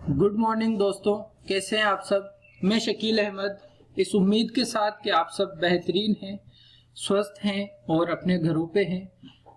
Good morning दोस्तों, कैसे हैं आप सब। मैं शकील अहमद, इस उम्मीद के साथ कि आप सब बेहतरीन हैं, स्वस्थ हैं और अपने घरों पे हैं।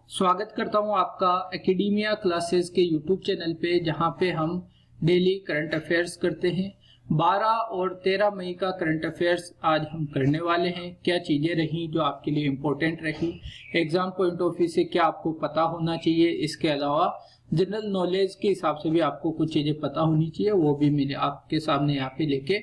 स्वागत करता हूं आपका एकेडमिया क्लासेस के यूट्यूब चैनल पे, जहां पे हम डेली करंट अफेयर्स करते हैं। 12 और 13 मई का करंट अफेयर्स आज हम करने वाले हैं। क्या चीज़ें रही जो आपके लिए इम्पोर्टेंट रही, एग्जाम पॉइंट ऑफ व्यू से क्या आपको पता होना चाहिए, इसके अलावा जनरल नॉलेज के हिसाब से भी आपको कुछ चीजें पता होनी चाहिए, वो भी मैं आपके सामने यहाँ पे लेके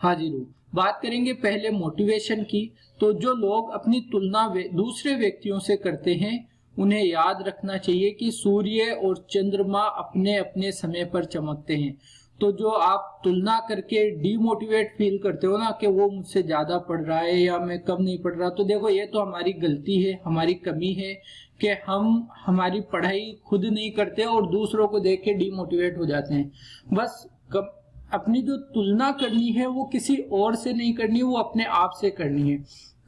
हाजिर हूँ। बात करेंगे पहले मोटिवेशन की। तो जो लोग अपनी तुलना दूसरे व्यक्तियों से करते हैं, उन्हें याद रखना चाहिए कि सूर्य और चंद्रमा अपने अपने समय पर चमकते हैं। तो जो आप तुलना करके डीमोटिवेट फील करते हो ना कि वो मुझसे ज्यादा पढ़ रहा है या मैं कम नहीं पढ़ रहा, तो देखो ये तो हमारी गलती है, हमारी कमी है कि हम हमारी पढ़ाई खुद नहीं करते और दूसरों को देख के डीमोटिवेट हो जाते हैं। बस अपनी जो तुलना करनी है वो किसी और से नहीं करनी, वो अपने आप से करनी है।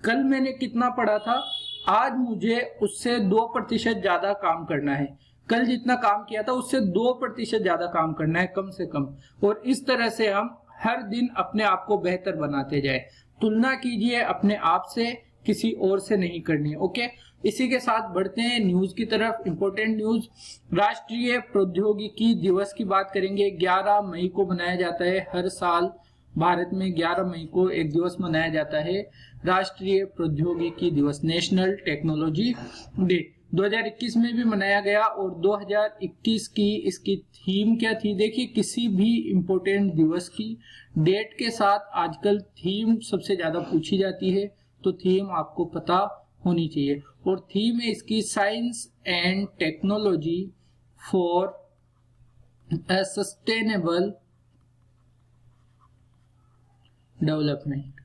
कल मैंने कितना पढ़ा था, आज मुझे उससे 2% ज्यादा काम करना है। कल जितना काम किया था उससे 2% ज्यादा काम करना है कम से कम। और इस तरह से हम हर दिन अपने आप को बेहतर बनाते जाए। तुलना कीजिए अपने आप से, किसी और से नहीं करनी है। ओके, इसी के साथ बढ़ते हैं न्यूज की तरफ। इंपॉर्टेंट न्यूज, राष्ट्रीय प्रौद्योगिकी दिवस की बात करेंगे। 11 मई को मनाया जाता है। हर साल भारत में 11 मई को एक दिवस मनाया जाता है, राष्ट्रीय प्रौद्योगिकी दिवस, नेशनल टेक्नोलॉजी डे। 2021 में भी मनाया गया और 2021 की इसकी थीम क्या थी। देखिए, किसी भी इम्पोर्टेंट दिवस की डेट के साथ आजकल थीम सबसे ज्यादा पूछी जाती है, तो थीम आपको पता होनी चाहिए। और थीम है इसकी science and technology for a sustainable development,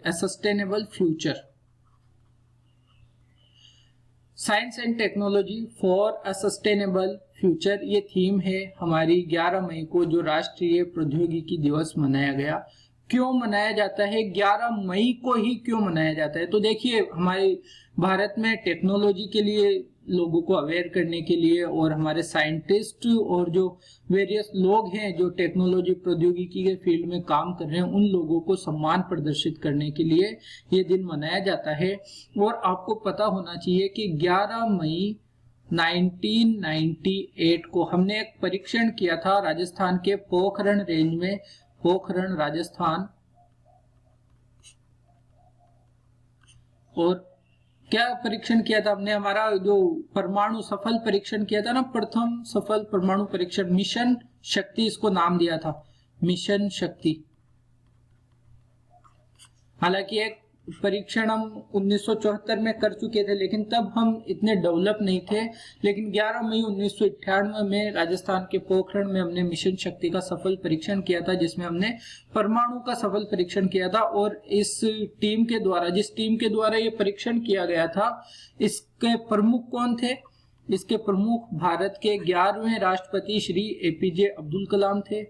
A sustainable future. Science and technology for a sustainable future, ये थीम है हमारी 11 मई को जो राष्ट्रीय प्रौद्योगिकी दिवस मनाया गया। क्यों मनाया जाता है 11 मई को ही, क्यों मनाया जाता है? तो देखिए, हमारे भारत में टेक्नोलॉजी के लिए, लोगों को अवेयर करने के लिए, और हमारे साइंटिस्ट और जो वेरियस लोग हैं जो टेक्नोलॉजी प्रौद्योगिकी के फील्ड में काम कर रहे हैं, उन लोगों को सम्मान प्रदर्शित करने के लिए ये दिन मनाया जाता है। और आपको पता होना चाहिए कि 11 मई 1998 को हमने एक परीक्षण किया था राजस्थान के पोखरण रेंज में, पोखरण राजस्थान। और क्या परीक्षण किया था हमने? हमारा जो परमाणु सफल परीक्षण किया था ना, प्रथम सफल परमाणु परीक्षण, मिशन शक्ति इसको नाम दिया था, मिशन शक्ति। हालांकि एक परीक्षण हम 1974 में कर चुके थे, लेकिन तब हम इतने डेवलप नहीं थे। लेकिन 11 मई 1998 में राजस्थान के पोखरण में हमने मिशन शक्ति का सफल परीक्षण किया था, जिसमें हमने परमाणु का सफल परीक्षण किया था। और इस टीम के द्वारा, जिस टीम के द्वारा ये परीक्षण किया गया था, इसके प्रमुख कौन थे? इसके प्रमुख भारत के 11वें राष्ट्रपति श्री एपीजे अब्दुल कलाम थे,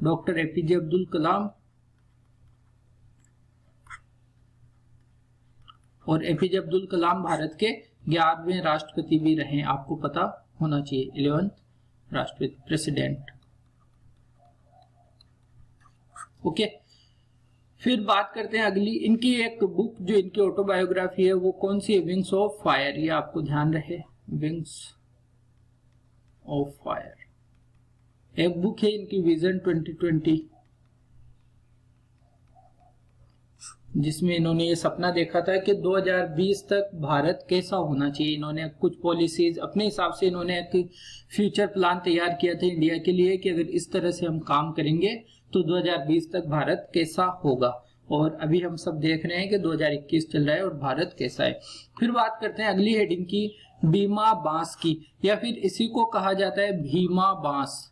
डॉक्टर एपीजे अब्दुल कलाम। और एपीजे अब्दुल कलाम भारत के 11वें राष्ट्रपति भी रहे, आपको पता होना चाहिए, 11th राष्ट्रपति, प्रेसिडेंट। ओके, फिर बात करते हैं अगली। इनकी एक बुक जो इनकी ऑटोबायोग्राफी है वो कौन सी है? विंग्स ऑफ फायर, ये आपको ध्यान रहे, विंग्स ऑफ फायर। एक बुक है इनकी विजन 2020, जिसमें इन्होंने ये सपना देखा था कि 2020 तक भारत कैसा होना चाहिए। इन्होंने कुछ पॉलिसीज अपने हिसाब से, इन्होंने एक फ्यूचर प्लान तैयार किया था इंडिया के लिए कि अगर इस तरह से हम काम करेंगे तो 2020 तक भारत कैसा होगा। और अभी हम सब देख रहे हैं कि 2021 चल रहा है और भारत कैसा है। फिर बात करते हैं अगली हेडिंग की, बीमा बांस की, या फिर इसी को कहा जाता है भीमा बांस।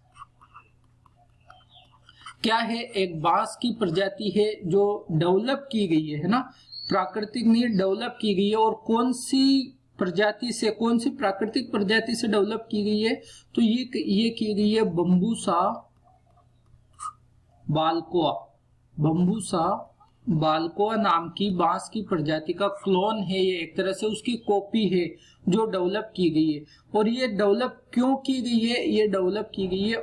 क्या है? एक बांस की प्रजाति है जो डेवलप की गई है ना, प्राकृतिक नहीं, डेवलप की गई है। और कौन सी प्रजाति से, कौन सी प्राकृतिक प्रजाति से डेवलप की गई है? तो ये की गई है बम्बूसा बाल्कोआ। बम्बूसा बाल्कोआ नाम की बांस की प्रजाति का क्लोन है ये, एक तरह से उसकी कॉपी है जो डेवलप की गई है। और ये डेवलप क्यों की गई है? ये डेवलप की गई है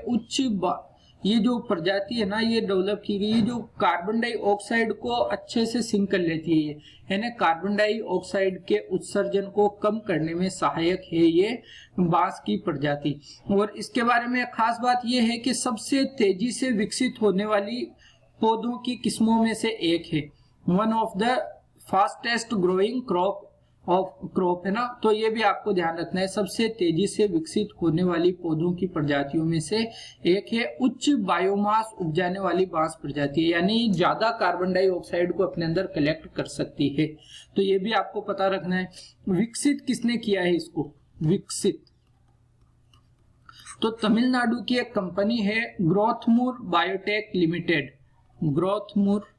ये जो प्रजाति है ना, ये डेवलप की गई, जो कार्बन डाइऑक्साइड को अच्छे से सिंक कर लेती है, यानी कार्बन डाइऑक्साइड के उत्सर्जन को कम करने में सहायक है ये बांस की प्रजाति। और इसके बारे में खास बात ये है कि सबसे तेजी से विकसित होने वाली पौधों की किस्मों में से एक है, one of the fastest growing crop है ना। तो ये भी आपको ध्यान रखना है, सबसे तेजी से विकसित होने वाली पौधों की प्रजातियों में से एक है। उच्च बायोमास उपजाने वाली बांस प्रजाति है, यानी ज्यादा कार्बन डाइऑक्साइड को अपने अंदर कलेक्ट कर सकती है। तो ये भी आपको पता रखना है। विकसित किसने किया है इसको? विकसित तो तमिलनाडु की एक कंपनी है ग्रोथमूर बायोटेक लिमिटेड। ग्रोथमूर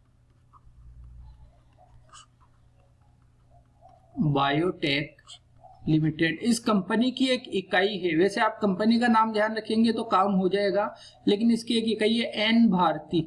बायोटेक लिमिटेड इस कंपनी की एक इकाई है। वैसे आप कंपनी का नाम ध्यान रखेंगे तो काम हो जाएगा, लेकिन इसकी एक इकाई है एन भारती।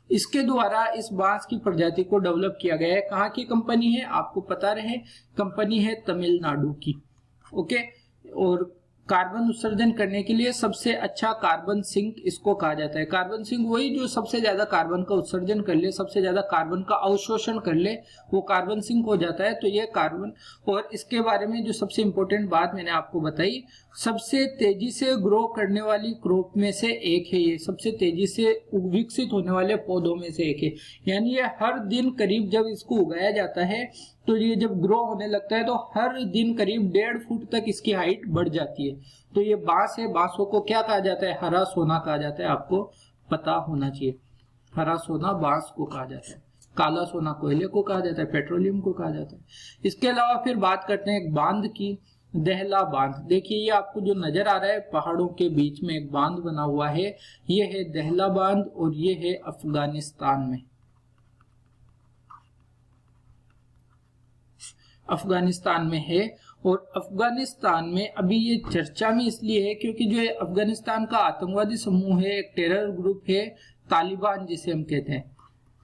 इसके द्वारा इस बांस की प्रजाति को डेवलप किया गया है। कहाँ की कंपनी है आपको पता रहे, कंपनी है तमिलनाडु की। ओके, और कार्बन उत्सर्जन करने के लिए सबसे अच्छा कार्बन सिंक इसको कहा जाता है। कार्बन सिंक वही जो सबसे ज्यादा कार्बन का उत्सर्जन कर ले, सबसे ज्यादा कार्बन का अवशोषण कर ले, वो कार्बन सिंक हो जाता है। तो ये कार्बन, और इसके बारे में जो सबसे इंपॉर्टेंट बात मैंने आपको बताई, सबसे तेजी से ग्रो करने वाली क्रॉप में से एक है ये, सबसे तेजी से विकसित होने वाले पौधों में से एक है। यानी ये हर दिन करीब जब इसको उगाया जाता है तो ये जब ग्रो होने लगता है तो हर दिन करीब 1.5 फुट तक इसकी हाइट बढ़ जाती है। तो ये बांस है, बांसों को क्या कहा जाता है? हरा सोना कहा जाता है, आपको पता होना चाहिए। हरा सोना बांस को कहा जाता है, काला सोना कोयले को कहा जाता है, पेट्रोलियम को कहा जाता है। इसके अलावा फिर बात करते हैं एक बांध की, दहला बांध। देखिए ये आपको जो नजर आ रहा है, पहाड़ों के बीच में एक बांध बना हुआ है, ये है दहला बांध, और ये है अफगानिस्तान में। अफगानिस्तान में है, और अफगानिस्तान में अभी ये चर्चा में इसलिए है क्योंकि जो अफगानिस्तान का आतंकवादी समूह है, एक टेरर ग्रुप है तालिबान, जिसे हम कहते हैं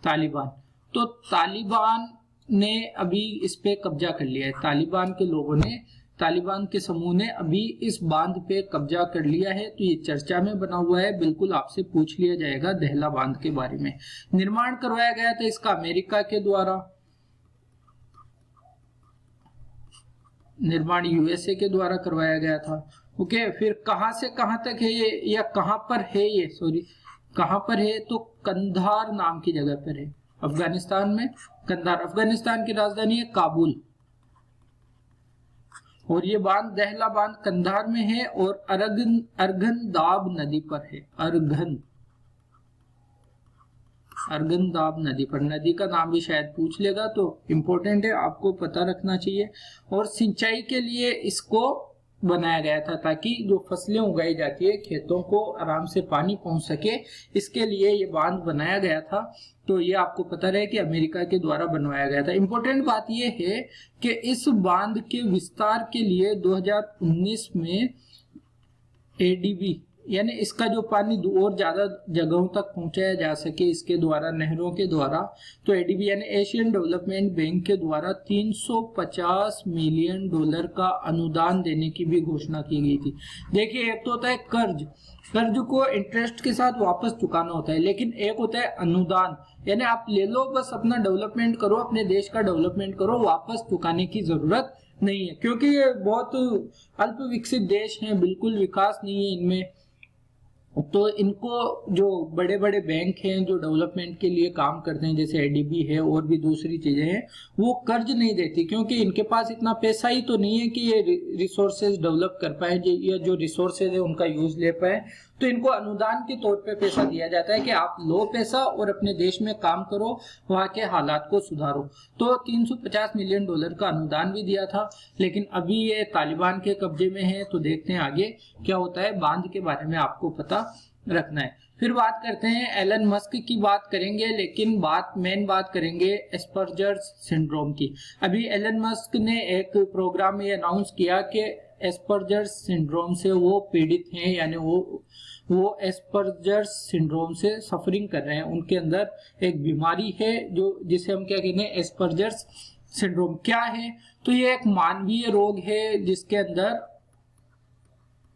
तालिबान। तो तालिबान ने अभी इस पे कब्जा कर लिया है। तालिबान के लोगों ने, तालिबान के समूह ने अभी इस बांध पे कब्जा कर लिया है। तो ये चर्चा में बना हुआ है, बिल्कुल आपसे पूछ लिया जाएगा दहला बांध के बारे में। निर्माण करवाया गया था इसका अमेरिका के द्वारा, निर्माण यूएसए के द्वारा करवाया गया था। ओके, फिर कहां से कहां तक है ये, या कहां पर है ये, सॉरी कहां पर है? तो कंधार नाम की जगह पर है, अफगानिस्तान में कंधार। अफगानिस्तान की राजधानी है काबुल। और ये बांध, दहला बांध कंधार में है और अर्गन दाब नदी पर है। अर्गनदाब नदी पर, नदी का नाम भी शायद पूछ लेगा, तो इम्पोर्टेंट है, आपको पता रखना चाहिए। और सिंचाई के लिए इसको बनाया गया था ताकि जो फसलें उगाई जाती है खेतों को आराम से पानी पहुंच सके, इसके लिए ये बांध बनाया गया था। तो ये आपको पता रहे कि अमेरिका के द्वारा बनवाया गया था। इम्पोर्टेंट बात ये है कि इस बांध के विस्तार के लिए 2019 में एडीबी, यानी इसका जो पानी और ज्यादा जगहों तक पहुंचाया जा सके इसके द्वारा, नहरों के द्वारा, तो एडीबी यानी एशियन डेवलपमेंट बैंक के द्वारा $350 मिलियन का अनुदान देने की भी घोषणा की गई थी। देखिए, एक तो होता है कर्ज को इंटरेस्ट के साथ वापस चुकाना होता है, लेकिन एक होता है अनुदान, यानी आप ले लो, बस अपना डेवलपमेंट करो, अपने देश का डेवलपमेंट करो, वापस चुकाने की जरूरत नहीं है। क्योंकि ये बहुत अल्प विकसित देश हैं, बिल्कुल विकास नहीं है इनमें, तो इनको जो बड़े बड़े बैंक हैं जो डेवलपमेंट के लिए काम करते हैं, जैसे एडीबी है और भी दूसरी चीजें हैं, वो कर्ज नहीं देती, क्योंकि इनके पास इतना पैसा ही तो नहीं है कि ये रिसोर्सेज डेवलप कर पाए, या जो रिसोर्सेज है उनका यूज ले पाए। तो इनको अनुदान के तौर पे पैसा दिया जाता है कि आप लो पैसा और अपने देश में काम करो, वहां के हालात को सुधारो। तो $350 मिलियन का अनुदान भी दिया था, लेकिन अभी ये तालिबान के कब्जे में है। तो देखते हैं आगे क्या होता है। बांध के बारे में आपको पता रखना है। फिर बात करते हैं एलन मस्क की, बात करेंगे, लेकिन मेन बात करेंगे एस्पर्जर्स सिंड्रोम की। अभी एलन मस्क ने एक प्रोग्राम में अनाउंस किया कि एस्पर्जर्स सिंड्रोम से वो पीड़ित हैं, यानी वो एस्पर्जर्स सिंड्रोम से सफरिंग कर रहे हैं। उनके अंदर एक बीमारी है जो जिसे हम क्या कहते हैं, एस्पर्जर्स सिंड्रोम। क्या है? तो ये एक मानवीय रोग है जिसके अंदर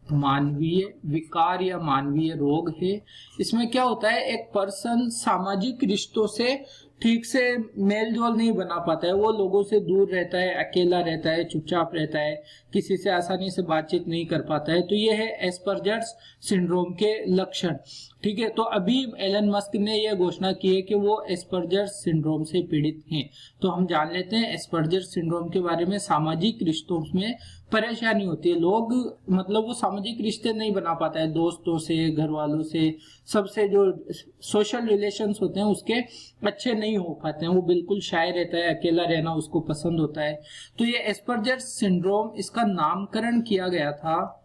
मानवीय विकार या मानवीय रोग है। इसमें क्या होता है, एक पर्सन सामाजिक रिश्तों से ठीक से मेल जोल नहीं बना पाता है, वो लोगों से दूर रहता है, अकेला रहता है, चुपचाप रहता है, किसी से आसानी से बातचीत नहीं कर पाता है। तो ये है एस्पर्जर्स सिंड्रोम के लक्षण। ठीक है, तो अभी एलन मस्क ने यह घोषणा की है कि वो एस्पर्जर्स सिंड्रोम से पीड़ित हैं। तो हम जान लेते हैं एस्पर्जर्स सिंड्रोम के बारे में। सामाजिक रिश्तों में परेशानी होती है, लोग मतलब वो सामाजिक रिश्ते नहीं बना पाता है, दोस्तों से, घर वालों से, सबसे जो सोशल रिलेशंस होते हैं उसके अच्छे नहीं हो पाते हैं, वो बिल्कुल शाय रहता है, अकेला रहना उसको पसंद होता है। तो ये एस्पर्जर्स सिंड्रोम, इसका नामकरण किया गया था,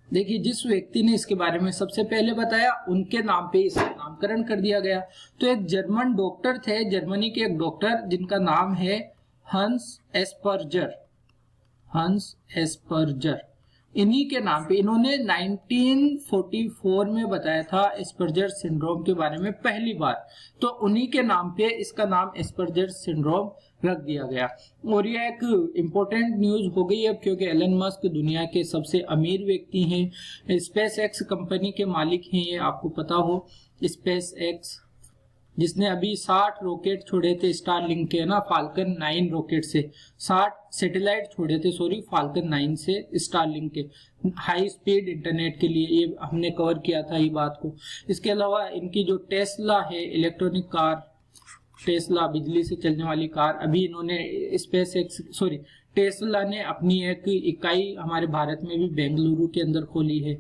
देखिए जिस व्यक्ति ने इसके बारे में सबसे पहले बताया उनके नाम पे इसका नामकरण कर दिया गया। तो एक जर्मन डॉक्टर थे, जर्मनी के एक डॉक्टर जिनका नाम है हंस एस्पर्जर। हंस एस्पर्जर, इन्हीं के नाम पे इन्होंने 1944 में बताया था एस्पर्जर सिंड्रोम के बारे में पहली बार। तो उन्हीं के नाम पे इसका नाम एस्पर्जर सिंड्रोम रख दिया गया। और यह एक इम्पोर्टेंट न्यूज हो गई अब, क्योंकि एलन मस्क दुनिया के सबसे अमीर व्यक्ति हैं, स्पेस एक्स कंपनी के मालिक हैं, ये आपको पता हो। स्पेस एक्स जिसने अभी 60 रॉकेट छोड़े थे स्टारलिंक के ना, फाल्कन 9 रॉकेट से 60 सैटेलाइट छोड़े थे, सॉरी फाल्कन 9 से स्टारलिंक के हाई स्पीड इंटरनेट के लिए, ये हमने कवर किया था ये बात को। इसके अलावा इनकी जो टेस्ला है इलेक्ट्रॉनिक कार, टेस्ला बिजली से चलने वाली कार, अभी इन्होंने स्पेस एक्स सॉरी टेस्ला ने अपनी एक इकाई हमारे भारत में भी बेंगलुरु के अंदर खोली है।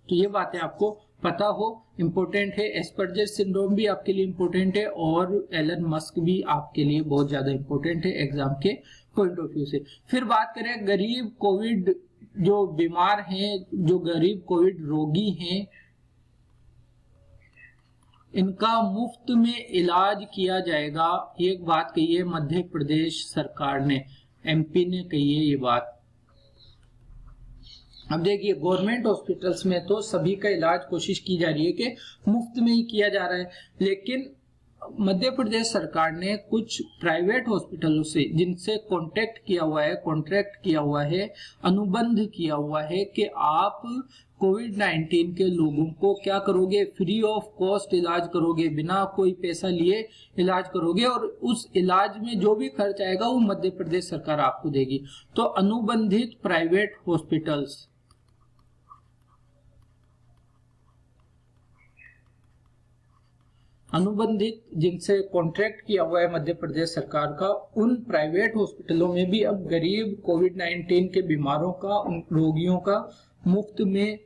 तो ये बातें आपको पता हो, इम्पोर्टेंट है। एस्पर्जर सिंड्रोम भी आपके लिए इम्पोर्टेंट है और एलन मस्क भी आपके लिए बहुत ज्यादा इम्पोर्टेंट है एग्जाम के पॉइंट ऑफ व्यू से। फिर बात करें गरीब कोविड जो बीमार हैं, जो गरीब कोविड रोगी हैं, इनका मुफ्त में इलाज किया जाएगा, एक बात कही है मध्य प्रदेश सरकार ने, एमपी ने कही है ये बात। अब देखिए गवर्नमेंट हॉस्पिटल्स में तो सभी का इलाज कोशिश की जा रही है कि मुफ्त में ही किया जा रहा है, लेकिन मध्य प्रदेश सरकार ने कुछ प्राइवेट हॉस्पिटलों से जिनसे कॉन्ट्रैक्ट किया हुआ है, अनुबंध किया हुआ है कि आप कोविड-19 के लोगों को क्या करोगे, फ्री ऑफ कॉस्ट इलाज करोगे, बिना कोई पैसा लिए इलाज करोगे, और उस इलाज में जो भी खर्च आएगा वो मध्य प्रदेश सरकार आपको देगी। तो अनुबंधित प्राइवेट हॉस्पिटल्स, अनुबंधित जिनसे कॉन्ट्रैक्ट किया हुआ है मध्य प्रदेश सरकार का, उन प्राइवेट हॉस्पिटलों में भी अब गरीब कोविड-19 के बीमारों का, उन रोगियों का मुफ्त में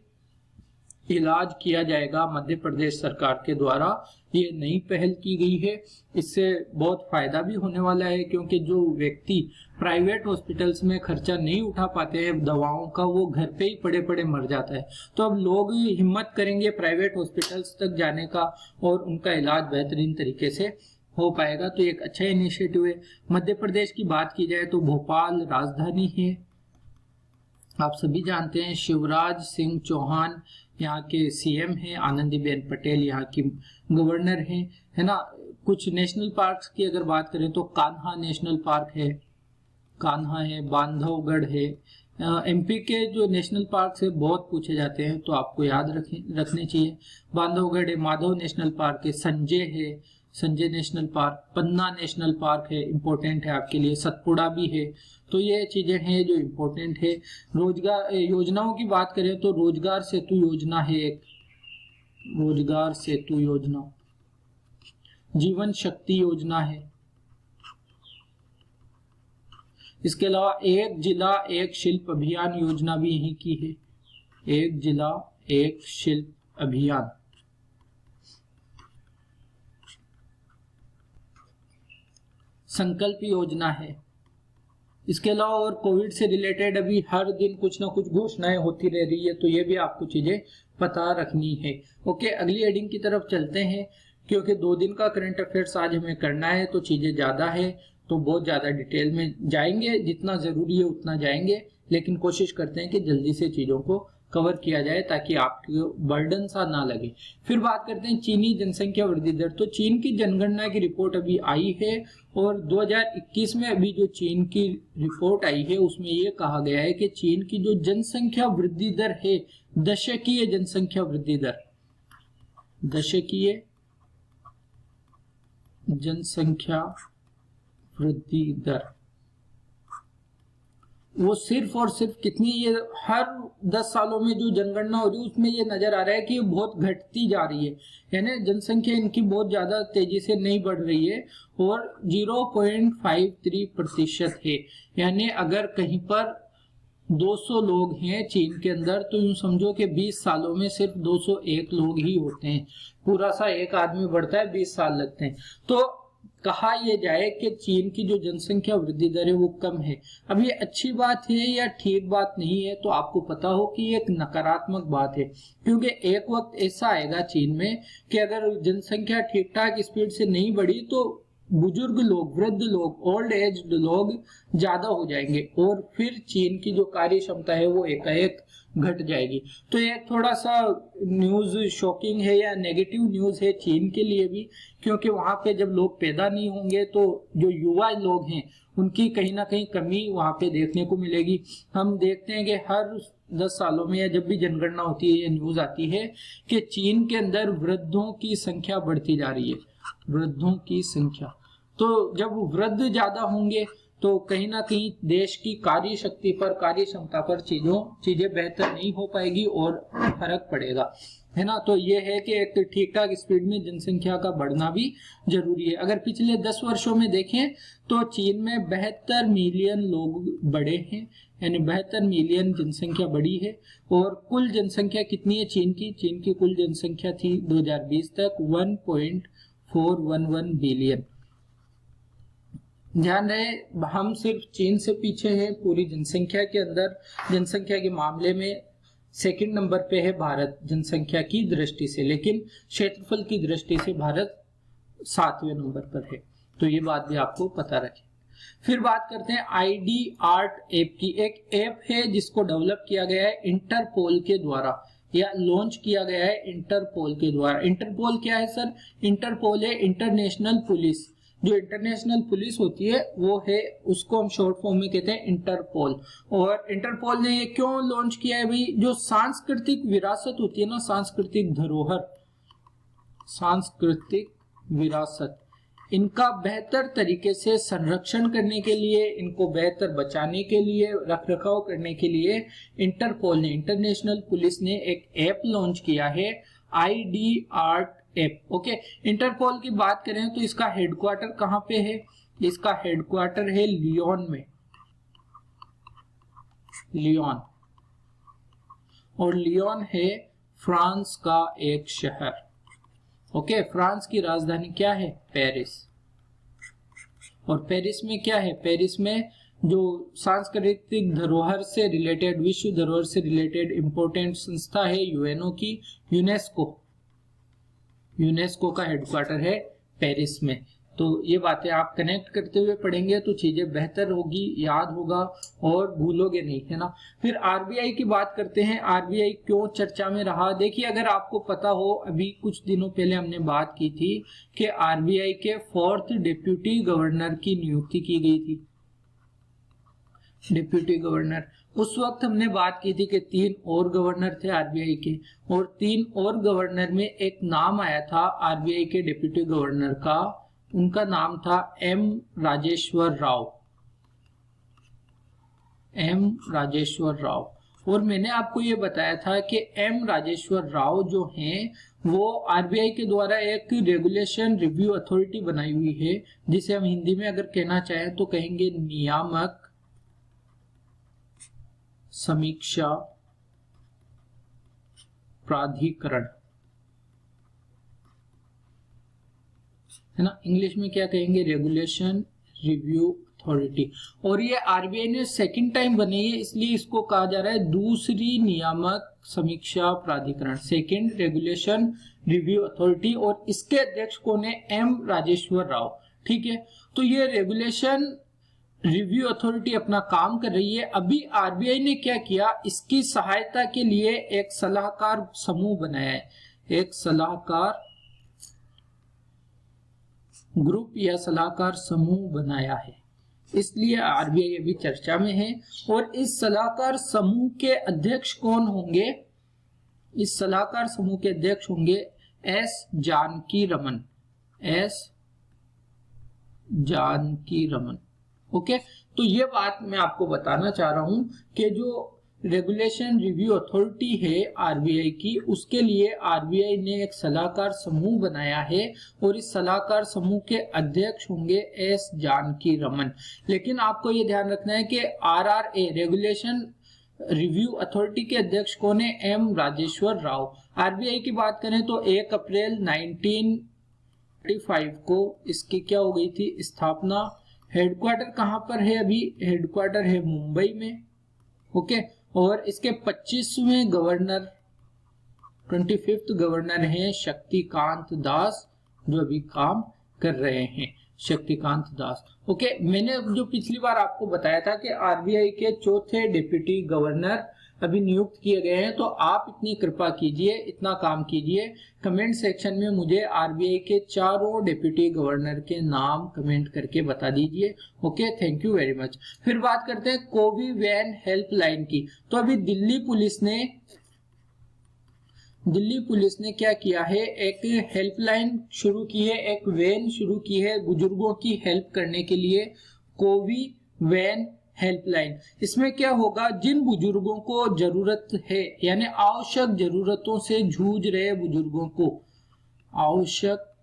इलाज किया जाएगा मध्य प्रदेश सरकार के द्वारा। ये नई पहल की गई है, इससे बहुत फायदा भी होने वाला है, क्योंकि जो व्यक्ति प्राइवेट हॉस्पिटल्स में खर्चा नहीं उठा पाते हैं दवाओं का, वो घर पे ही पड़े पड़े मर जाता है। तो अब लोग हिम्मत करेंगे प्राइवेट हॉस्पिटल्स तक जाने का और उनका इलाज बेहतरीन तरीके से हो पाएगा। तो एक अच्छा इनिशिएटिव है। मध्य प्रदेश की बात की जाए तो भोपाल राजधानी है, आप सभी जानते हैं। शिवराज सिंह चौहान यहाँ के सीएम हैं, आनंदीबेन पटेल यहाँ की गवर्नर हैं, है ना। कुछ नेशनल पार्क्स की अगर बात करें तो कान्हा नेशनल पार्क है, कान्हा है, बांधवगढ़ है। एमपी के जो नेशनल पार्क है बहुत पूछे जाते हैं, तो आपको याद रखने चाहिए। बांधवगढ़ है, माधव नेशनल पार्क है, संजय है, संजय नेशनल पार्क, पन्ना नेशनल पार्क है, इंपॉर्टेंट है आपके लिए, सतपुड़ा भी है। तो ये चीजें हैं जो इम्पोर्टेंट है। रोजगार योजनाओं की बात करें तो रोजगार सेतु योजना है एक, रोजगार सेतु योजना, जीवन शक्ति योजना है। इसके अलावा एक जिला एक शिल्प अभियान योजना भी यहीं की है, एक जिला एक शिल्प अभियान। संकल्प योजना है। इसके अलावा और कोविड से रिलेटेड अभी हर दिन कुछ ना कुछ घोषणाएं होती रह रही है, तो ये भी आपको चीजें पता रखनी है। ओके, अगली हेडिंग की तरफ चलते हैं, क्योंकि 2 दिन का करंट अफेयर्स आज हमें करना है, तो चीजें ज्यादा है, तो बहुत ज्यादा डिटेल में जाएंगे, जितना जरूरी है उतना जाएंगे, लेकिन कोशिश करते हैं कि जल्दी से चीजों को कवर किया जाए ताकि आपको बर्डन सा ना लगे। फिर बात करते हैं चीनी जनसंख्या वृद्धि दर। तो चीन की जनगणना की रिपोर्ट अभी आई है और 2021 में अभी जो चीन की रिपोर्ट आई है उसमें ये कहा गया है कि चीन की जो जनसंख्या वृद्धि दर है, दशकीय जनसंख्या वृद्धि दर, दशकीय जनसंख्या वृद्धि दर, वो सिर्फ और सिर्फ कितनी, ये हर 10 सालों में जो जनगणना हो रही है उसमें ये नजर आ रहा है कि ये बहुत घटती जा रही है, यानी जनसंख्या इनकी बहुत ज्यादा तेजी से नहीं बढ़ रही है और 0.53% है। यानी अगर कहीं पर 200 लोग हैं चीन के अंदर तो यूं समझो कि 20 सालों में सिर्फ 201 लोग ही होते हैं। पूरा सा एक आदमी बढ़ता है 20 साल लगते हैं। तो कहा यह जाए कि चीन की जो जनसंख्या वृद्धि दर है वो कम है। अब ये अच्छी बात है या ठीक बात नहीं है तो आपको पता हो कि ये एक नकारात्मक बात है, क्योंकि एक वक्त ऐसा आएगा चीन में कि अगर जनसंख्या ठीक ठाक स्पीड से नहीं बढ़ी तो बुजुर्ग लोग, वृद्ध लोग, ओल्ड एज लोग ज्यादा हो जाएंगे और फिर चीन की जो कार्य क्षमता है वो एकाएक घट जाएगी। तो ये थोड़ा सा न्यूज शॉकिंग है या नेगेटिव न्यूज है चीन के लिए भी, क्योंकि वहां पे जब लोग पैदा नहीं होंगे तो जो युवा लोग हैं उनकी कहीं ना कहीं कमी वहां पे देखने को मिलेगी। हम देखते हैं कि हर 10 सालों में या जब भी जनगणना होती है ये न्यूज आती है कि चीन के अंदर वृद्धों की संख्या बढ़ती जा रही है, वृद्धों की संख्या। तो जब वृद्ध ज्यादा होंगे तो कहीं ना कहीं देश की कार्य शक्ति पर, कार्य क्षमता पर चीजें बेहतर नहीं हो पाएगी और फर्क पड़ेगा, है ना। तो ये है कि एक ठीक ठाक स्पीड में जनसंख्या का बढ़ना भी जरूरी है। अगर पिछले 10 वर्षों में देखें तो चीन में 72 मिलियन लोग बढ़े हैं, यानी 72 मिलियन जनसंख्या बढ़ी है। और कुल जनसंख्या कितनी है चीन की? चीन की कुल जनसंख्या थी 2020 तक 1.411 बिलियन। ध्यान रहे हम सिर्फ चीन से पीछे हैं पूरी जनसंख्या के अंदर। जनसंख्या के मामले में सेकंड नंबर पे है भारत जनसंख्या की दृष्टि से, लेकिन क्षेत्रफल की दृष्टि से भारत 7वें नंबर पर है। तो ये बात भी आपको पता रखें। फिर बात करते हैं ID आर्ट ऐप की। एक ऐप है जिसको डेवलप किया गया है इंटरपोल के द्वारा या लॉन्च किया गया है इंटरपोल के द्वारा। इंटरपोल क्या है सर? इंटरपोल है इंटरनेशनल पुलिस। जो इंटरनेशनल पुलिस होती है वो है, उसको हम शॉर्ट फॉर्म में कहते हैं इंटरपोल। और इंटरपोल ने ये क्यों लॉन्च किया है भाई? जो सांस्कृतिक विरासत होती है ना, सांस्कृतिक धरोहर, सांस्कृतिक विरासत, इनका बेहतर तरीके से संरक्षण करने के लिए, इनको बेहतर बचाने के लिए, रख रखाव करने के लिए इंटरपोल ने, इंटरनेशनल पुलिस ने एक ऐप लॉन्च किया है ID art app. Okay, Interpol की बात करें तो इसका हेडक्वार्टर कहां पे है? इसका हेडक्वार्टर है लियोन में, लियोन। और लियोन है फ्रांस का एक शहर। ओके, फ्रांस की राजधानी क्या है? पेरिस। और पेरिस में क्या है? पेरिस में जो सांस्कृतिक धरोहर से रिलेटेड, विश्व धरोहर से रिलेटेड इंपोर्टेंट संस्था है यूएनओ की, यूनेस्को। यूनेस्को का हेडक्वार्टर है पेरिस में। तो ये बातें आप कनेक्ट करते हुए पढ़ेंगे तो चीजें बेहतर होगी, याद होगा और भूलोगे नहीं, है ना। फिर RBI की बात करते हैं। RBI क्यों चर्चा में रहा? देखिए, अगर आपको पता हो, अभी कुछ दिनों पहले हमने बात की थी कि RBI के 4th डिप्यूटी गवर्नर की नियुक्ति की गई थी, डिप्यूटी गवर्नर। उस वक्त हमने बात की थी कि 3 और गवर्नर थे RBI के, और 3 और गवर्नर में एक नाम आया था RBI के डिप्यूटी गवर्नर का। उनका नाम था M राजेश्वर राव, M राजेश्वर राव। और मैंने आपको ये बताया था कि M राजेश्वर राव जो हैं वो RBI के द्वारा एक रेगुलेशन रिव्यू अथॉरिटी बनाई हुई है, जिसे हम हिंदी में अगर कहना चाहें तो कहेंगे नियामक समीक्षा प्राधिकरण, है ना। इंग्लिश में क्या कहेंगे? Regulation review authority. और ये RBI ने सेकंड टाइम बनाई है, इसलिए इसको कहा जा रहा है दूसरी नियामक समीक्षा प्राधिकरण, सेकंड रेगुलेशन रिव्यू अथॉरिटी। और इसके अध्यक्ष कौन है? M राजेश्वर राव। ठीक है, तो ये रेगुलेशन रिव्यू अथॉरिटी अपना काम कर रही है। अभी आरबीआई ने क्या किया, इसकी सहायता के लिए एक सलाहकार समूह बनाया है, एक सलाहकार ग्रुप या सलाहकार समूह बनाया है, इसलिए आरबीआई अभी चर्चा में है। और इस सलाहकार समूह के अध्यक्ष कौन होंगे, इस सलाहकार समूह के अध्यक्ष होंगे S Janaki Raman, S Janaki Raman. Okay, तो ये बात मैं आपको बताना चाह रहा हूं कि जो रेगुलेशन रिव्यू अथॉरिटी है आरबीआई की, उसके लिए आरबीआई ने एक सलाहकार समूह बनाया है और इस सलाहकार समूह के अध्यक्ष होंगे एस जानकी रमन। लेकिन आपको ये ध्यान रखना है कि आरआरए रेगुलेशन रिव्यू अथॉरिटी के अध्यक्ष कौन है, एम राजेश्वर राव। आरबीआई की बात करें तो 1 अप्रैल 1935 को इसकी क्या हो गई थी, स्थापना। हेडक्वार्टर कहां पर है, अभी हेडक्वार्टर है मुंबई में। ओके, और इसके 25वें गवर्नर 25th गवर्नर हैं शक्तिकांत दास, जो अभी काम कर रहे हैं, शक्तिकांत दास। ओके, मैंने जो पिछली बार आपको बताया था कि आरबीआई के चौथे डिप्टी गवर्नर अभी नियुक्त किए गए हैं, तो आप इतनी कृपा कीजिए, इतना काम कीजिए, कमेंट सेक्शन में मुझे आरबीआई के चारों डिप्टी गवर्नर के नाम कमेंट करके बता दीजिए। Okay, thank you very much. फिर बात करते हैं कोवी वैन हेल्पलाइन की। तो अभी दिल्ली पुलिस ने क्या किया है, एक हेल्पलाइन शुरू की है, एक वैन शुरू की है बुजुर्गों की हेल्प करने के लिए, कोवी वैन हेल्पलाइन। इसमें क्या होगा, जिन बुजुर्गों को जरूरत है, यानी आवश्यक जरूरतों से जूझ रहे बुजुर्गों को, आवश्यक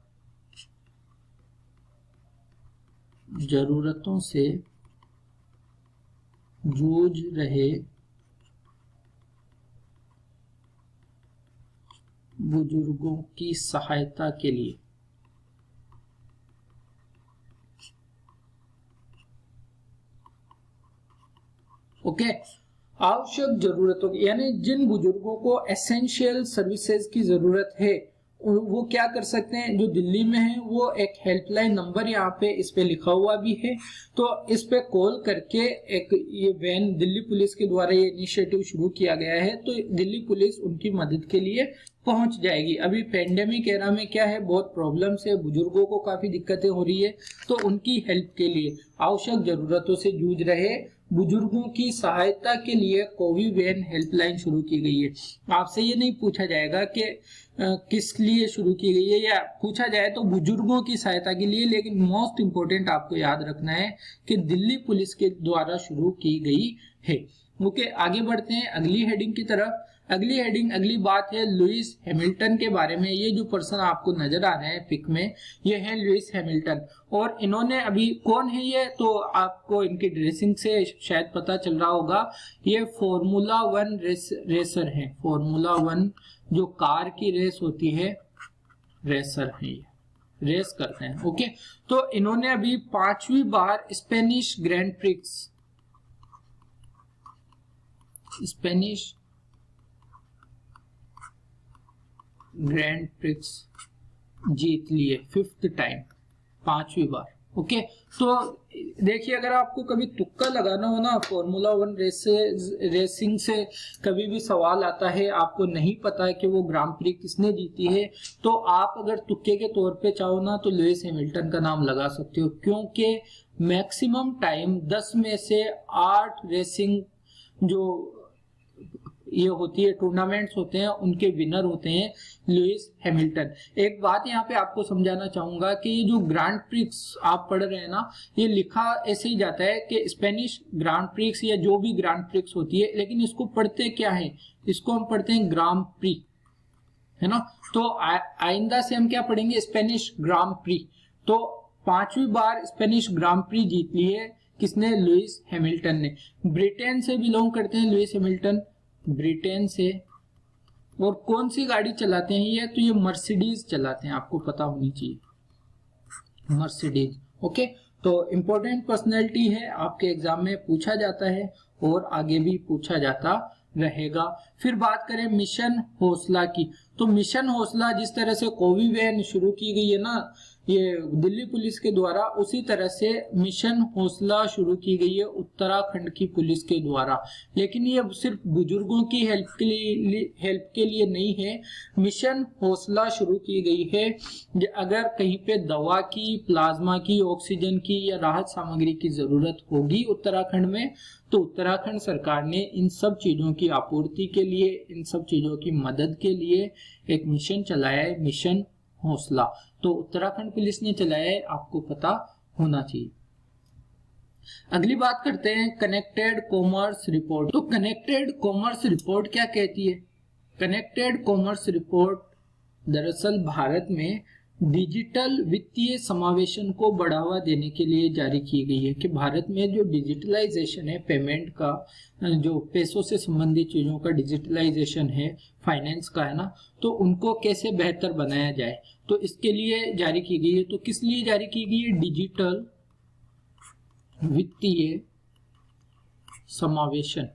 जरूरतों से जूझ रहे बुजुर्गों की सहायता के लिए ओके, आवश्यक जरूरतों की, यानी जिन बुजुर्गों को एसेंशियल सर्विसेज की जरूरत है वो क्या कर सकते हैं, जो दिल्ली में है वो एक हेल्पलाइन नंबर यहाँ पे इस पे लिखा हुआ भी है, तो इस पे कॉल करके एक ये वैन दिल्ली पुलिस के द्वारा ये इनिशिएटिव शुरू किया गया है, तो दिल्ली पुलिस उनकी मदद के लिए पहुंच जाएगी। अभी पेंडेमिक एरा में क्या है, बहुत प्रॉब्लम्स है, बुजुर्गों को काफी दिक्कतें हो रही है, तो उनकी हेल्प के लिए, आवश्यक जरूरतों से जूझ रहे बुजुर्गों की सहायता के लिए कोवी वैन हेल्पलाइन शुरू की गई है। आपसे ये नहीं पूछा जाएगा कि किस लिए शुरू की गई है, या पूछा जाए तो बुजुर्गों की सहायता के लिए, लेकिन मोस्ट इंपोर्टेंट आपको याद रखना है कि दिल्ली पुलिस के द्वारा शुरू की गई है। ओके, आगे बढ़ते हैं अगली हेडिंग की तरफ। अगली बात है लुइस हैमिल्टन के बारे में। ये जो पर्सन आपको नजर आ रहे हैं पिक में, ये है लुइस हैमिल्टन, और इन्होंने अभी कौन है ये, तो आपको इनकी ड्रेसिंग से शायद पता चल रहा होगा, ये फॉर्मूला 1 रेसर है। फॉर्मूला 1 जो कार की रेस होती है, रेसर है, ये रेस करते हैं। ओके, तो इन्होंने अभी 5वीं बार स्पेनिश ग्रैंड प्रिक्स जीत लिए, 5th टाइम, 5वीं बार। ओके, तो देखिए, अगर आपको कभी तुक्का लगाना हो ना, फॉर्मूला 1 रेसिंग से कभी भी सवाल आता है, आपको नहीं पता है कि वो ग्रां प्री किसने जीती है, तो आप अगर तुक्के के तौर पे चाहो ना, तो लुइस हैमिल्टन का नाम लगा सकते हो, क्योंकि मैक्सिमम टाइम 10 में से 8 रेसिंग जो ये होती है, टूर्नामेंट्स होते हैं, उनके विनर होते हैं लुइस हैमिल्टन। एक बात यहाँ पे आपको समझाना चाहूंगा कि ये जो ग्रांड प्रिक्स आप पढ़ रहे हैं ना, ये लिखा ऐसे ही जाता है कि स्पेनिश ग्रांड प्रिक्स या जो भी ग्रांड प्रिक्स होती है, लेकिन इसको पढ़ते क्या है, इसको हम पढ़ते हैं ग्रां प्री, है ना। तो आइंदा से हम क्या पढ़ेंगे, स्पेनिश ग्रां प्री। तो 5वीं बार स्पेनिश ग्रां प्री जीत ली है किसने, लुइस हैमिल्टन ने। ब्रिटेन से बिलोंग करते हैं लुइस हैमिल्टन, ब्रिटेन से। और कौन सी गाड़ी चलाते हैं ये, तो ये मर्सिडीज चलाते हैं, आपको पता होनी चाहिए, मर्सिडीज। ओके, तो इंपॉर्टेंट पर्सनैलिटी है, आपके एग्जाम में पूछा जाता है और आगे भी पूछा जाता रहेगा। फिर बात करें मिशन हौसला की, तो मिशन हौसला जिस तरह से कोवी वैन शुरू की गई है ना, ये दिल्ली पुलिस के द्वारा, उसी तरह से मिशन हौसला शुरू की गई है उत्तराखंड की पुलिस के द्वारा। लेकिन ये सिर्फ बुजुर्गों की हेल्प के लिए नहीं है। मिशन हौसला शुरू की गई है अगर कहीं पे दवा की, प्लाज्मा की, ऑक्सीजन की या राहत सामग्री की जरूरत होगी उत्तराखंड में, तो उत्तराखंड सरकार ने इन सब चीजों की आपूर्ति के लिए, इन सब चीजों की मदद के लिए एक मिशन चलाया है, मिशन हौसला। तो उत्तराखंड पुलिस ने चलाया है, आपको पता होना चाहिए। अगली बात करते हैं कनेक्टेड कॉमर्स रिपोर्ट। तो कनेक्टेड कॉमर्स रिपोर्ट क्या कहती है? कनेक्टेड कॉमर्स रिपोर्ट दरअसल भारत में डिजिटल वित्तीय समावेशन को बढ़ावा देने के लिए जारी की गई है कि भारत में जो डिजिटलाइजेशन है पेमेंट का, जो पैसों से संबंधित चीजों का डिजिटलाइजेशन है, फाइनेंस का है ना, तो उनको कैसे बेहतर बनाया जाए, तो इसके लिए जारी की गई है। तो किस लिए जारी की गई है? डिजिटल वित्तीय समावेशन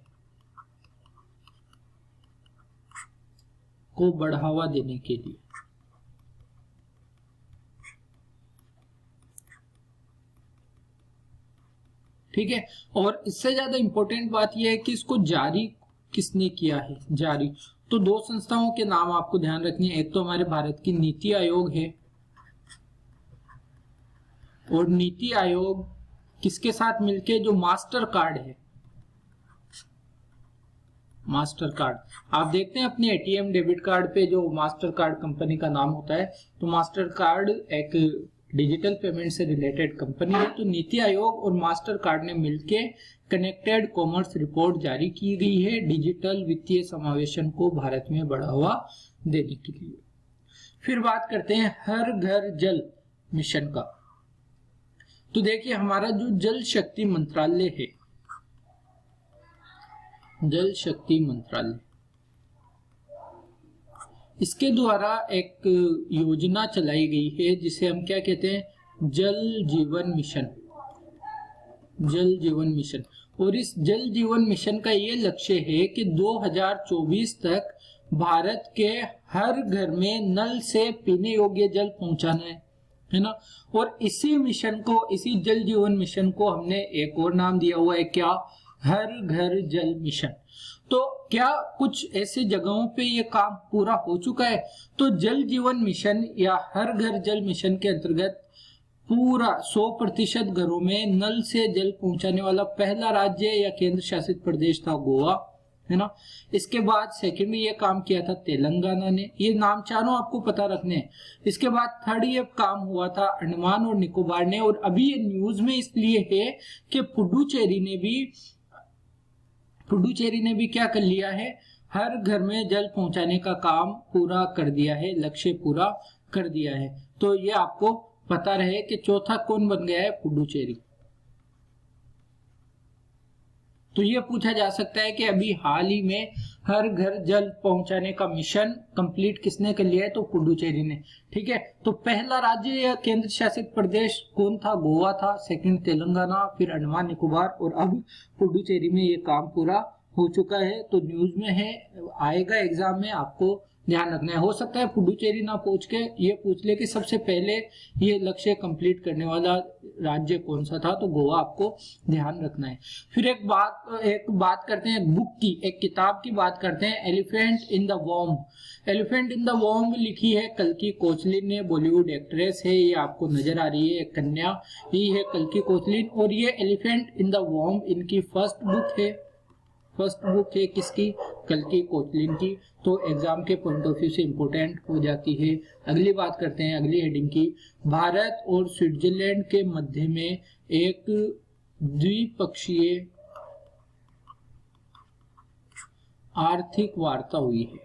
को बढ़ावा देने के लिए। ठीक है, और इससे ज्यादा इंपॉर्टेंट बात यह है कि इसको जारी किसने किया है? जारी तो दो संस्थाओं के नाम आपको ध्यान रखनी है। एक तो हमारे भारत की नीति आयोग है, और नीति आयोग किसके साथ मिलके, जो मास्टर कार्ड है, मास्टर कार्ड आप देखते हैं अपने एटीएम डेबिट कार्ड पे जो मास्टर कार्ड कंपनी का नाम होता है, तो मास्टर कार्ड एक डिजिटल पेमेंट से रिलेटेड कंपनी है। तो नीति आयोग और मास्टर कार्ड ने मिलके कनेक्टेड कॉमर्स रिपोर्ट जारी की गई है डिजिटल वित्तीय समावेशन को भारत में बढ़ावा देने के लिए। फिर बात करते हैं हर घर जल मिशन का। तो देखिए हमारा जो जल शक्ति मंत्रालय है, जल शक्ति मंत्रालय, इसके द्वारा एक योजना चलाई गई है जिसे हम क्या कहते हैं? जल जीवन मिशन। जल जीवन मिशन, और इस जल जीवन मिशन का ये लक्ष्य है कि 2024 तक भारत के हर घर में नल से पीने योग्य जल पहुंचाना है ना। और इसी मिशन को, इसी जल जीवन मिशन को हमने एक और नाम दिया हुआ है, क्या? हर घर जल मिशन। तो क्या कुछ ऐसे जगहों पे ये काम पूरा हो चुका है? तो जल जीवन मिशन या हर घर जल मिशन के अंतर्गत पूरा 100% घरों में नल से जल पहुंचाने वाला पहला राज्य या केंद्र शासित प्रदेश था गोवा, है ना। इसके बाद सेकंड ये काम किया था तेलंगाना ने। ये नाम चारों आपको पता रखने हैं। इसके बाद थर्ड ये काम हुआ था अंडमान और निकोबार ने। और अभी ये न्यूज में इसलिए है कि पुडुचेरी ने भी क्या कर लिया है? हर घर में जल पहुंचाने का काम पूरा कर दिया है, लक्ष्य पूरा कर दिया है। तो ये आपको पता रहे कि चौथा कौन बन गया है? पुडुचेरी। तो ये पूछा जा सकता है कि अभी हाल ही में हर घर जल पहुंचाने का मिशन कंप्लीट किसने कर लिया है? तो पुडुचेरी ने। ठीक है, तो पहला राज्य या केंद्र शासित प्रदेश कौन था? गोवा था। सेकंड तेलंगाना, फिर अंडमान निकोबार, और अब पुडुचेरी में ये काम पूरा हो चुका है। तो न्यूज में है, आएगा एग्जाम में, आपको ध्यान रखना है। हो सकता है पुडुचेरी ना पूछ के ये पूछ ले कि सबसे पहले ये लक्ष्य कंप्लीट करने वाला राज्य कौन सा था, तो गोवा आपको ध्यान रखना है। फिर एक बात करते हैं बुक की, एक किताब की बात करते हैं, एलिफेंट इन द वॉर्म। एलिफेंट इन द वॉर्म लिखी है कल्की कोचलिन ने, बॉलीवुड एक्ट्रेस है, ये आपको नजर आ रही है, कन्या ही है कल्की कोचलिन। और ये एलिफेंट इन द वॉर्म इनकी फर्स्ट बुक है। फर्स्ट बुक है किसकी? कल्की कोचलिन की। तो एग्जाम के पॉइंट ऑफ व्यू से इंपोर्टेंट हो जाती है। अगली बात करते हैं अगली हेडिंग की, भारत और स्विट्जरलैंड के मध्य में एक द्विपक्षीय आर्थिक वार्ता हुई है।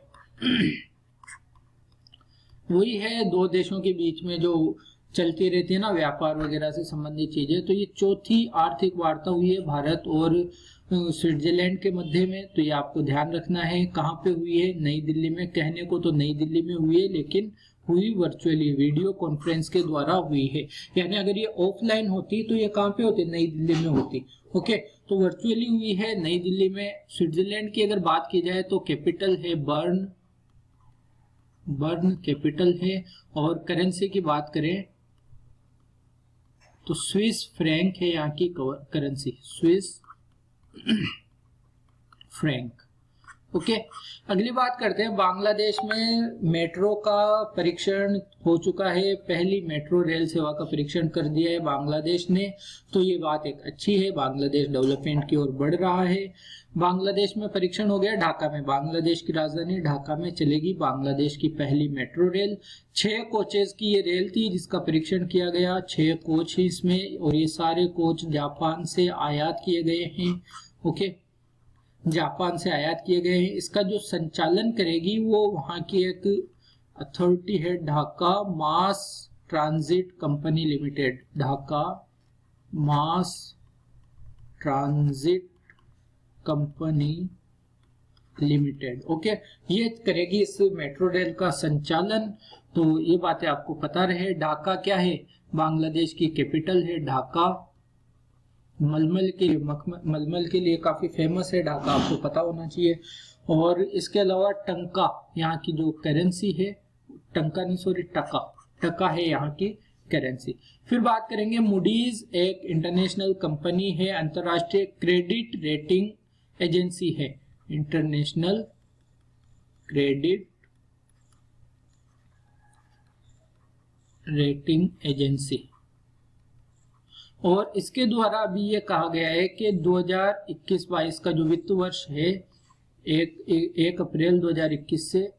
वही है दो देशों के बीच में जो चलती रहती है ना, व्यापार वगैरह से संबंधित चीजें। तो ये चौथी आर्थिक वार्ता हुई है भारत और स्विट्जरलैंड के मध्य में। तो ये आपको ध्यान रखना है। कहाँ पे हुई है? नई दिल्ली में। कहने को तो नई दिल्ली में हुई है, लेकिन हुई वर्चुअली, वीडियो कॉन्फ्रेंस के द्वारा हुई है। यानी अगर ये ऑफलाइन होती तो ये कहाँ पे होती? नई दिल्ली में होती। ओके, तो वर्चुअली हुई है नई दिल्ली में। स्विट्जरलैंड की अगर बात की जाए तो कैपिटल है बर्न कैपिटल है। और करेंसी की बात करें तो स्विस फ्रैंक है यहाँ की करेंसी, स्विस फ्रैंक। ओके, अगली बात करते हैं, बांग्लादेश में मेट्रो का परीक्षण हो चुका है, पहली मेट्रो रेल सेवा का परीक्षण कर दिया है बांग्लादेश ने, तो ये बात एक अच्छी है, बांग्लादेश डेवलपमेंट की ओर बढ़ रहा है। बांग्लादेश में परीक्षण हो गया ढाका में, बांग्लादेश की राजधानी ढाका में चलेगी बांग्लादेश की पहली मेट्रो रेल। 6 कोचेज की ये रेल थी जिसका परीक्षण किया गया, 6 कोच है इसमें, और ये सारे कोच जापान से आयात किए गए हैं। ओके, जापान से आयात किए गए हैं। इसका जो संचालन करेगी वो वहां की एक अथॉरिटी है, ढाका मास ट्रांजिट कंपनी लिमिटेड, ढाका मास ट्रांजिट कंपनी लिमिटेड। ओके, ये करेगी इस मेट्रो रेल का संचालन। तो ये बातें आपको पता रहे। ढाका क्या है, बांग्लादेश की कैपिटल है ढाका, मलमल के लिए काफी फेमस है ढाका, आपको पता होना चाहिए। और इसके अलावा टंका यहाँ की जो करेंसी है, टंका नहीं सॉरी टका है यहाँ की करेंसी। फिर बात करेंगे मूडीज, एक इंटरनेशनल कंपनी है, अंतरराष्ट्रीय क्रेडिट रेटिंग एजेंसी है, इंटरनेशनल क्रेडिट रेटिंग एजेंसी। और इसके द्वारा अभी ये कहा गया है कि 2021-22 का जो वित्त वर्ष है, 1 अप्रैल 2021 से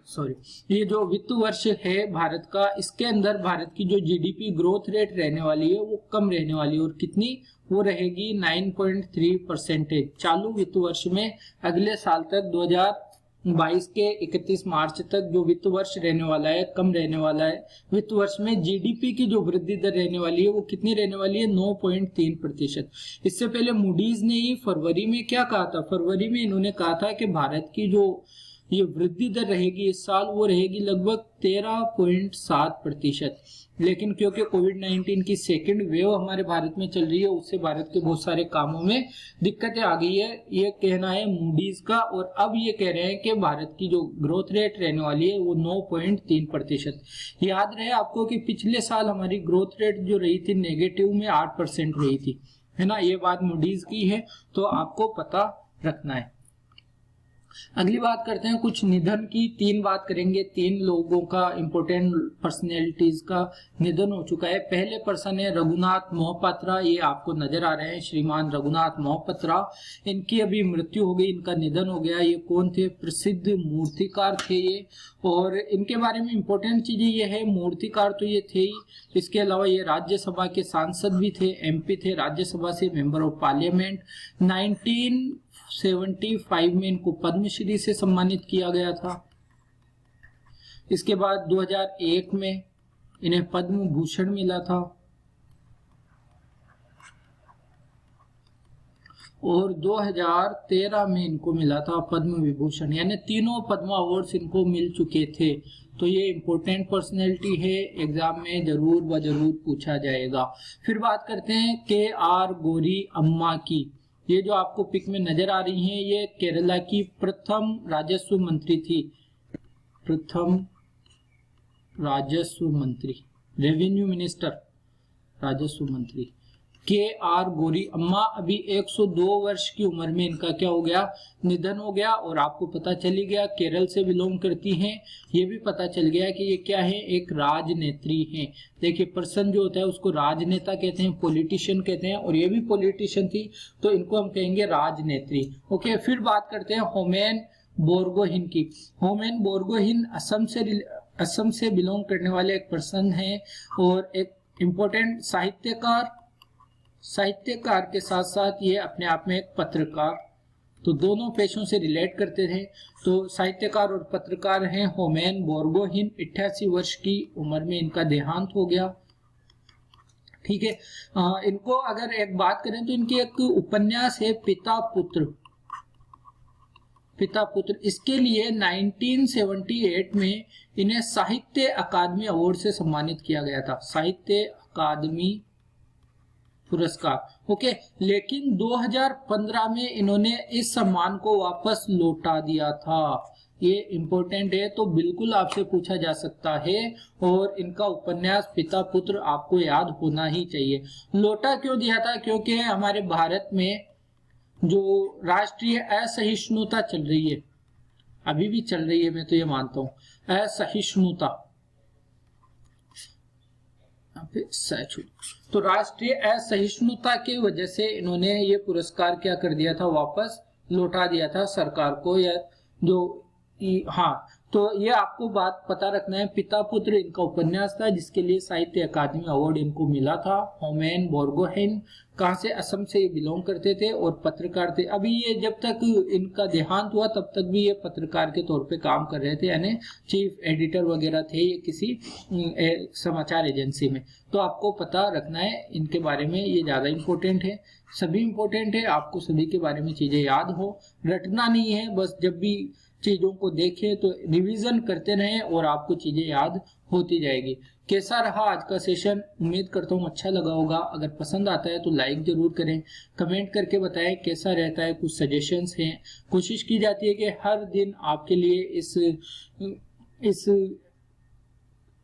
सॉरी, ये जो वित्त वर्ष है भारत का, इसके अंदर भारत की जो जीडीपी ग्रोथ रेट रहने वाली है वो कम रहने वाली है, और कितनी वो रहेगी 9.3%। चालू वित्त वर्ष में अगले साल तक 2022 के 31 मार्च तक जो वित्त वर्ष रहने वाला है, कम रहने वाला है। वित्त वर्ष में जीडीपी की जो वृद्धि दर रहने वाली है वो कितनी रहने वाली है, 9.3%। इससे पहले मूडीज ने ही फरवरी में क्या कहा था, फरवरी में इन्होंने कहा था कि भारत की जो ये वृद्धि दर रहेगी इस साल वो रहेगी लगभग 13.7%। लेकिन क्योंकि कोविड-19 की सेकेंड वेव हमारे भारत में चल रही है, उससे भारत के बहुत सारे कामों में दिक्कतें आ गई है, ये कहना है मूडीज का। और अब ये कह रहे हैं कि भारत की जो ग्रोथ रेट रहने वाली है वो 9.3%। याद रहे आपको कि पिछले साल हमारी ग्रोथ रेट जो रही थी नेगेटिव में 8% रही थी, है ना, ये बात मूडीज की है, तो आपको पता रखना है। अगली बात करते हैं कुछ निधन की, 3 बात करेंगे, 3 लोगों का, इंपोर्टेंट पर्सनैलिटीज का निधन हो चुका है। पहले पर्सन है रघुनाथ मोहपात्रा, ये आपको नजर आ रहे हैं, श्रीमान रघुनाथ मोहपात्रा, इनकी अभी मृत्यु हो गई, इनका निधन हो गया। ये कौन थे, प्रसिद्ध मूर्तिकार थे ये, और इनके बारे में इंपॉर्टेंट चीजें ये है, मूर्तिकार तो ये थे ही, इसके अलावा ये राज्यसभा के सांसद भी थे, एमपी थे, राज्यसभा से मेंबर ऑफ पार्लियामेंट। 1975 में इनको पद्मश्री से सम्मानित किया गया था। इसके बाद 2001 में इन्हें पद्म भूषण मिला था, और 2013 में इनको मिला था पद्म विभूषण, यानी तीनों पद्म अवार्ड्स इनको मिल चुके थे। तो ये इंपॉर्टेंट पर्सनैलिटी है, एग्जाम में जरूर व जरूर पूछा जाएगा। फिर बात करते हैं KR गौरी अम्मा की, ये जो आपको पिक में नजर आ रही हैं, ये केरला की प्रथम राजस्व मंत्री थी, प्रथम राजस्व मंत्री, रेवेन्यू मिनिस्टर, राजस्व मंत्री KR गौरी अम्मा। अभी 102 वर्ष की उम्र में इनका क्या हो गया, निधन हो गया। और आपको पता चली गया केरल से बिलोंग करती हैं, ये भी पता चल गया कि ये क्या है, एक राजनेत्री हैं। देखिए पर्सन जो होता है उसको राजनेता कहते हैं, पॉलिटिशियन कहते हैं, और ये भी पॉलिटिशियन थी, तो इनको हम कहेंगे राजनेत्री। ओके, फिर बात करते हैं होमेन बोरगोहिन की। होमेन बोरगोहिन असम से बिलोंग करने वाले एक पर्सन है, और एक इम्पोर्टेंट साहित्यकार के साथ साथ ये अपने आप में एक पत्रकार, तो दोनों पेशों से रिलेट करते थे। तो साहित्यकार और पत्रकार हैं होमेन बोरगोहिन। 88 वर्ष की उम्र में इनका देहांत हो गया। ठीक है, इनको अगर एक बात करें तो इनकी एक उपन्यास है पिता पुत्र। इसके लिए 1978 में इन्हें साहित्य अकादमी अवार्ड से सम्मानित किया गया था, साहित्य अकादमी पुरस्कार। ओके, लेकिन 2015 में इन्होंने इस सम्मान को वापस लौटा दिया था। ये इम्पोर्टेंट है, तो बिल्कुल आपसे पूछा जा सकता है। और इनका उपन्यास पिता पुत्र आपको याद होना ही चाहिए। लोटा क्यों दिया था? क्योंकि हमारे भारत में जो राष्ट्रीय असहिष्णुता चल रही है, अभी भी चल रही है, मैं तो ये मानता हूँ, असहिष्णुता, तो राष्ट्रीय असहिष्णुता की वजह से इन्होंने ये पुरस्कार क्या कर दिया था, वापस लौटा दिया था सरकार को। या जो हाँ, तो ये आपको बात पता रखना है। पिता पुत्र इनका उपन्यास था जिसके लिए साहित्य अकादमी अवार्ड इनको मिला था। होमेन बोर्गोहेन कहाँ से, असम से ये बिलोंग करते थे और पत्रकार थे। अभी ये जब तक इनका देहांत हुआ तब तक भी ये पत्रकार के तौर पे काम कर रहे थे, यानी चीफ एडिटर वगैरह थे ये किसी समाचार एजेंसी में। तो आपको पता रखना है इनके बारे में, ये ज्यादा इंपॉर्टेंट है। सभी इंपॉर्टेंट है, आपको सभी के बारे में चीजें याद हो, रटना नहीं है। बस जब भी चीजों को देखें तो रिवीजन करते रहें और आपको चीजें याद होती जाएगी। कैसा रहा आज का सेशन? उम्मीद करता हूँ अच्छा लगा होगा। अगर पसंद आता है तो लाइक जरूर करें, कमेंट करके बताएं कैसा रहता है। कुछ सजेशंस हैं, कोशिश की जाती है कि हर दिन आपके लिए इस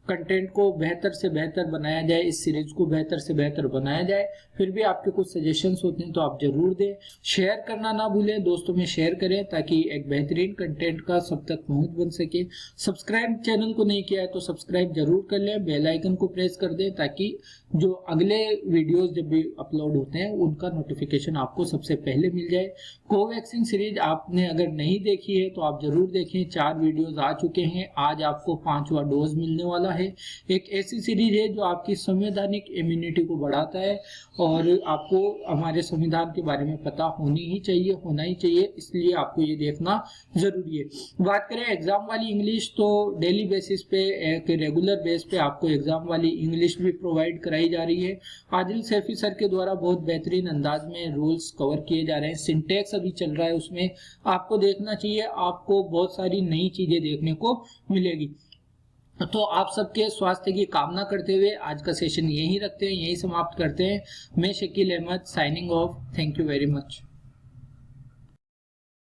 कंटेंट को बेहतर से बेहतर बनाया जाए, इस सीरीज को बेहतर से बेहतर बनाया जाए। फिर भी आपके कुछ सजेशंस होते हैं तो आप जरूर दें। शेयर करना ना भूलें, दोस्तों में शेयर करें ताकि एक बेहतरीन कंटेंट का सब तक पहुंच बन सके। सब्सक्राइब चैनल को नहीं किया है तो सब्सक्राइब जरूर कर लें, बेल आइकन को प्रेस कर दें ताकि जो अगले वीडियोस जब भी अपलोड होते हैं उनका नोटिफिकेशन आपको सबसे पहले मिल जाए। कोवैक्सीन सीरीज आपने अगर नहीं देखी है तो आप जरूर देखें, 4 वीडियोस आ चुके हैं। आज आपको 5वां डोज मिलने वाला है। एक ऐसी सीरीज है जो आपकी संवैधानिक इम्यूनिटी को बढ़ाता है और आपको हमारे संविधान के बारे में पता होना ही चाहिए, इसलिए आपको ये देखना जरूरी है। बात करें एग्जाम वाली इंग्लिश, तो डेली बेसिस पे, एक रेगुलर बेस पे आपको एग्जाम वाली इंग्लिश भी प्रोवाइड कराई जा रही है। आदिल सैफी सर के द्वारा बहुत बेहतरीन अंदाज में रूल्स कवर किए जा रहे हैं। सिंटेक्स अभी चल रहा है, उसमें आपको देखना चाहिए, आपको बहुत सारी नई चीजें देखने को मिलेगी। तो आप सबके स्वास्थ्य की कामना करते हुए आज का सेशन यहीं रखते हैं, यहीं समाप्त करते हैं। मैं Shakeel Ahmad, signing off. Thank you very much.